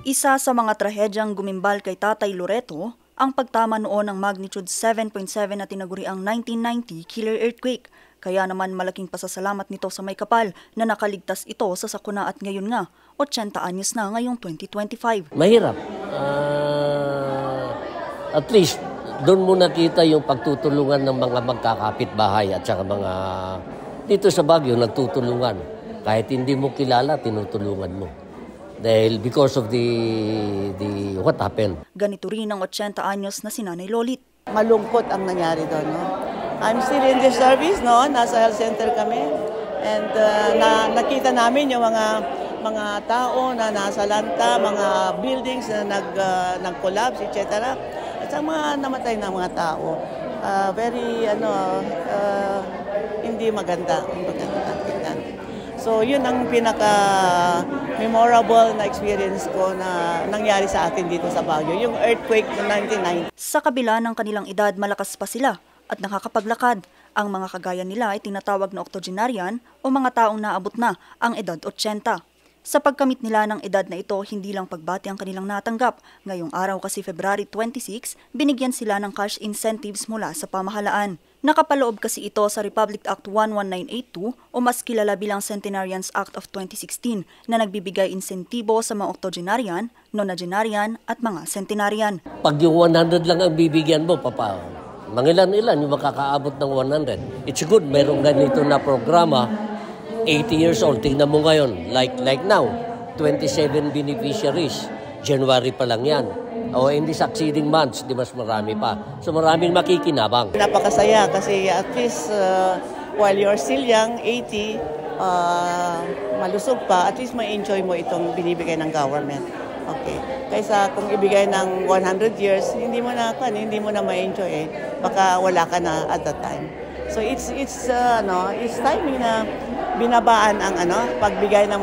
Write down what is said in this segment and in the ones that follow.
Isa sa mga trahedyang gumimbal kay Tatay Loreto ang pagtama noon ng magnitude 7.7 na tinaguriang 1990 killer earthquake. Kaya naman malaking pasasalamat nito sa may kapal na nakaligtas ito sa sakuna at ngayon nga, 80 anyos na ngayong 2025. Mahirap. At least, doon mo nakita yung pagtutulungan ng mga magkakapit-bahay at saka mga dito sa Baguio nagtutulungan. Kahit hindi mo kilala, tinutulungan mo. Dahil because of the what happened. Ganito rin ang 80 anyos na si Nanay Lolit. Malungkot ang nangyari doon. No? I'm still in the service, no? Nasa health center kami. And nakita namin yung mga tao na nasa lanta, mga buildings na nag-collapse, etc. At sa mga namatay na mga tao, very hindi maganda. So yun ang pinaka-memorable na experience ko na nangyari sa atin dito sa Baguio, yung earthquake ng 1990. Sa kabila ng kanilang edad, malakas pa sila at nakakapaglakad. Ang mga kagaya nila ay tinatawag na octogenarian o mga taong naabot na ang edad 80. Sa pagkamit nila ng edad na ito, hindi lang pagbati ang kanilang natanggap. Ngayong araw kasi February 26, binigyan sila ng cash incentives mula sa pamahalaan. Nakapaloob kasi ito sa Republic Act 11982 o mas kilala bilang Centenarians Act of 2016 na nagbibigay insentibo sa mga octogenarian, nonagenarian at mga centenarian. Pag yung 100 lang ang bibigyan mo, mangilan-ilan yung makakaabot ng 100. It's good, mayroong ganito na programa. 80 years old, tingnan mo ngayon, like now, 27 beneficiaries, January pa lang yan. O in the succeeding months, di mas marami pa. So maraming makikinabang. Napakasaya kasi at least while you're still young, 80, malusog pa, at least ma-enjoy mo itong binibigay ng government. Okay. Kaysa kung ibigay ng 100 years, hindi mo na ma-enjoy eh. Baka wala ka na at that time. So it's timing na binabaan ang pagbigay ng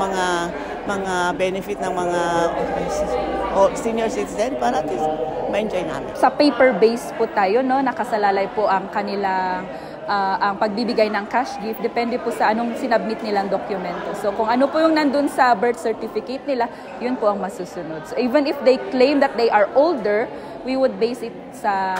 mga benefit ng mga senior citizen para at least ma-enjoy namin. Sa paper-based po tayo, no, nakasalalay po ang kanilang ang pagbibigay ng cash gift, depende po sa anong sinabmit nilang dokumento. So kung ano po yung nandun sa birth certificate nila, yun po ang masusunod. So even if they claim that they are older, we would base it sa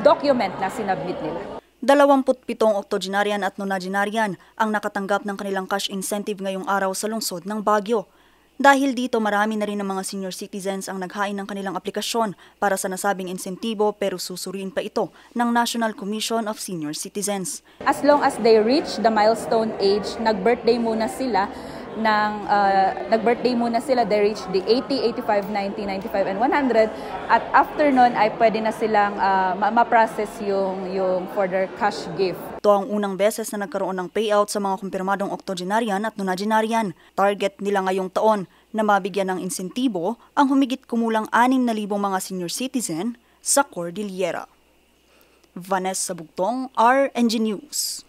document na sinabmit nila. 27 octogenarian at nonagenarian ang nakatanggap ng kanilang cash incentive ngayong araw sa lungsod ng Baguio. Dahil dito marami na rin ng mga senior citizens ang naghain ng kanilang aplikasyon para sa nasabing insentibo pero susuriin pa ito ng National Commission of Senior Citizens. As long as they reach the milestone age, nag-birthday muna sila, they reach the 80, 85, 90, 95, and 100. At after nun ay pwede na silang ma-process yung further cash gift. Ito ang unang beses na nagkaroon ng payout sa mga kumpirmadong octogenarian at nonagenarian. Target nila ngayong taon na mabigyan ng insentibo ang humigit kumulang 6,000 mga senior citizen sa Cordillera. Vanessa Bugtong, RNG News.